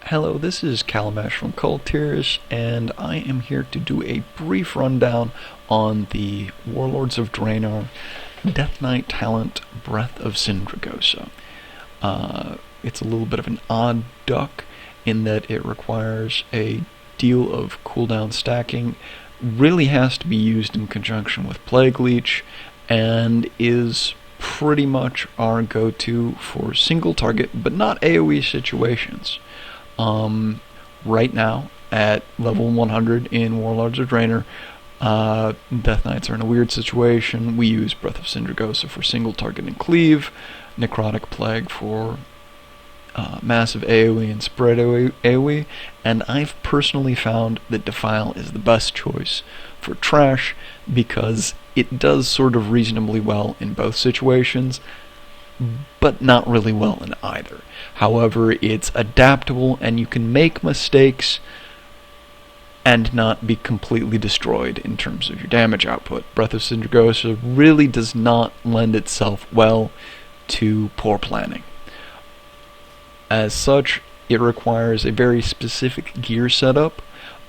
Hello, this is Calamash from Tiras, and I am here to do a brief rundown on the Warlords of Draenor Death Knight talent Breath of Sindragosa. It's a little bit of an odd duck in that it requires a deal of cooldown stacking, really has to be used in conjunction with Plague Leech, and is pretty much our go-to for single target but not AoE situations. Right now, at level 100 in Warlords of Draenor, Death Knights are in a weird situation. We use Breath of Sindragosa for single target and cleave, Necrotic Plague for massive AoE and spread AoE, and I've personally found that Defile is the best choice for trash because it does sort of reasonably well in both situations, but not really well in either. However, it's adaptable and you can make mistakes and not be completely destroyed in terms of your damage output. Breath of Sindragosa really does not lend itself well to poor planning. As such, it requires a very specific gear setup.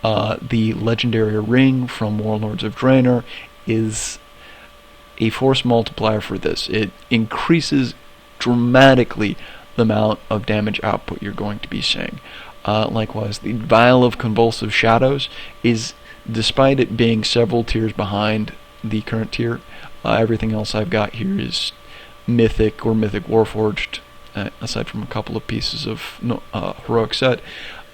The legendary ring from Warlords of Draenor is a force multiplier for this. It increases dramatically the amount of damage output you're going to be seeing. Likewise, the Vial of Convulsive Shadows is, despite it being several tiers behind the current tier, everything else I've got here is Mythic or Mythic Warforged, aside from a couple of pieces of Heroic set.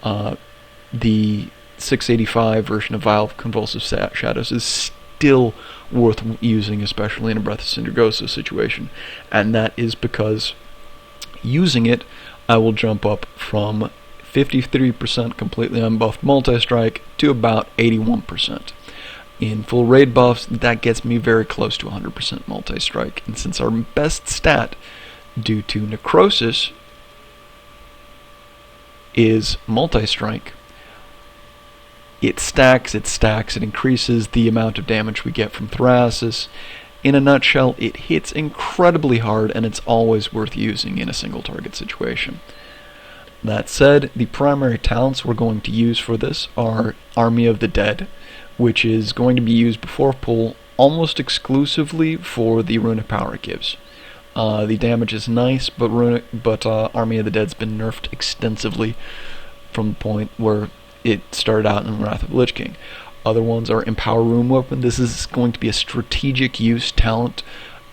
The 685 version of Vial of Convulsive Shadows is still worth using, especially in a Breath of Sindragosa situation, and that is because using it, I will jump up from 53% completely unbuffed multi-strike to about 81%. In full raid buffs, that gets me very close to 100% multi-strike, and since our best stat due to necrosis is multi-strike, it stacks, it increases the amount of damage we get from Thrasis. In a nutshell, it hits incredibly hard, and it's always worth using in a single target situation. That said, the primary talents we're going to use for this are Army of the Dead, which is going to be used before pull almost exclusively for the rune of power it gives. The damage is nice, but Army of the Dead's been nerfed extensively from the point where it started out in Wrath of the Lich King. Other ones are Empower Rune Weapon. This is going to be a strategic use talent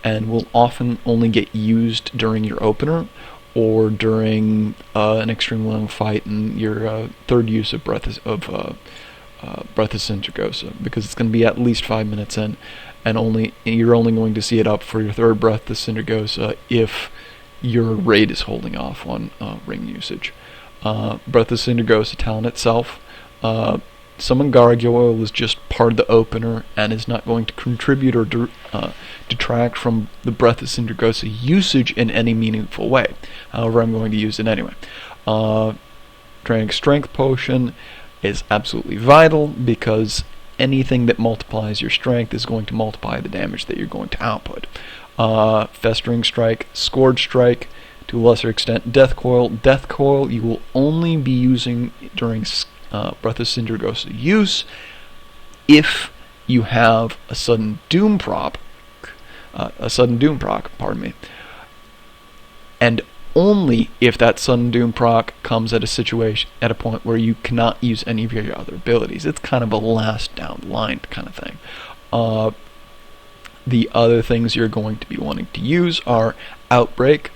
and will often only get used during your opener or during an extremely long fight in your third use of Breath of Sindragosa, because it's going to be at least 5 minutes in, and you're only going to see it up for your third Breath of Sindragosa if your raid is holding off on ring usage. Breath of Sindragosa talent itself, Summon Gargoyle is just part of the opener and is not going to contribute or detract from the Breath of Sindragosa usage in any meaningful way. However, I'm going to use it anyway. Draining Strength Potion is absolutely vital because anything that multiplies your strength is going to multiply the damage that you're going to output. Festering Strike, Scourge Strike, to a lesser extent Death Coil. Death Coil you will only be using during Breath of Sindragosa use if you have a sudden doom proc, and only if that sudden doom proc comes at a point where you cannot use any of your other abilities. It's kind of a last down the line kind of thing. The other things you're going to be wanting to use are Outbreak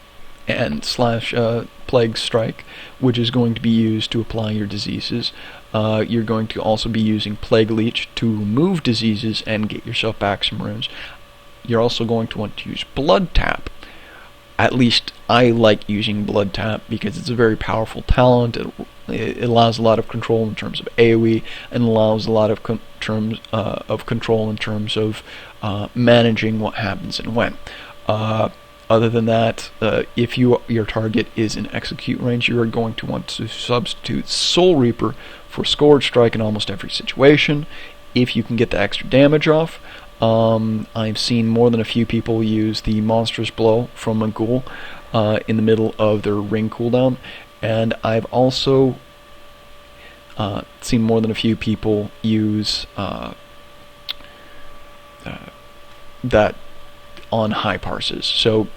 and / Plague Strike, which is going to be used to apply your diseases. You're going to also be using Plague Leech to remove diseases and get yourself back some runes. You're also going to want to use Blood Tap. At least I like using Blood Tap because it's a very powerful talent. It allows a lot of control in terms of AoE and allows a lot of control in terms of managing what happens and when. Other than that, if your target is in execute range, you are going to want to substitute Soul Reaper for Scourge Strike in almost every situation, if you can get the extra damage off. I've seen more than a few people use the Monstrous Blow from a ghoul in the middle of their ring cooldown, and I've also Seen more than a few people use that on high parses. So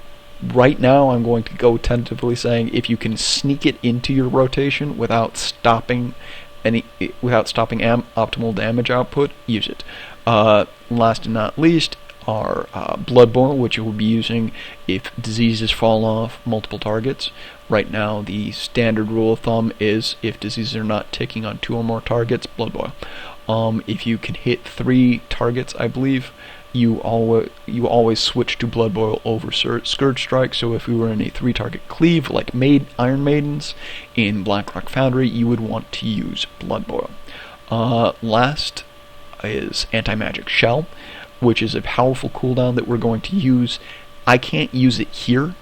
right now I'm going to go tentatively saying if you can sneak it into your rotation without stopping optimal damage output, use it. Last and not least are Blood Boil, which you will be using if diseases fall off multiple targets. Right now the standard rule of thumb is if diseases are not ticking on 2 or more targets, Blood Boil. If you can hit 3 targets, I believe, you always switch to Blood Boil over Scourge Strike. So if we were in a 3-target cleave like Iron Maidens in Blackrock Foundry, you would want to use Blood Boil. Last is Anti-Magic Shell, which is a powerful cooldown that we're going to use. I can't use it here,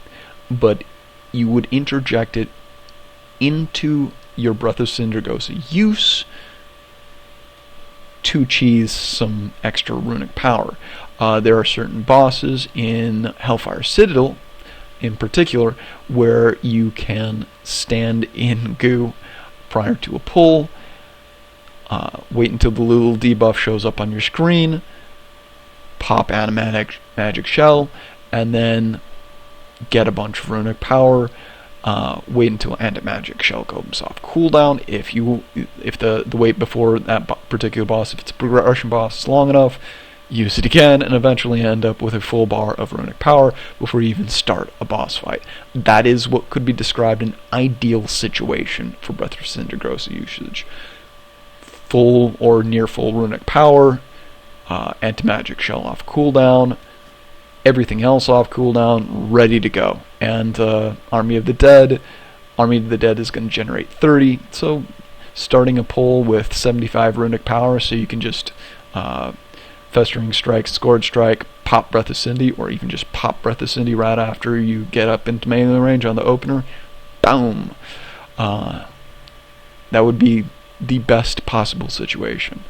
but you would interject it into your Breath of Sindragosa use to cheese some extra runic power. There are certain bosses in Hellfire Citadel, in particular, where you can stand in goo prior to a pull, wait until the little debuff shows up on your screen, pop Anti-Magic Shell, and then get a bunch of runic power. Wait until Anti-Magic Shell comes off cooldown. If the wait before that particular boss, if it's a progression boss, is long enough, use it again, and eventually end up with a full bar of runic power before you even start a boss fight. That is what could be described an ideal situation for Breath of Sindragosa usage. Full or near full runic power, Anti-Magic Shell off cooldown, everything else off cooldown, ready to go. And Army of the Dead is going to generate 30, so starting a pull with 75 runic power, so you can just Festering Strike, Scourge Strike, pop Breath of Cindy, or even just pop Breath of Cindy right after you get up into melee range on the opener. Boom! That would be the best possible situation.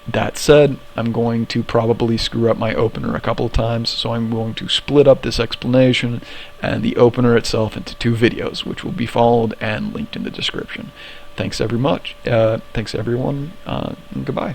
That said, I'm going to probably screw up my opener a couple of times, so I'm going to split up this explanation and the opener itself into 2 videos, which will be followed and linked in the description. Thanks everyone, and goodbye.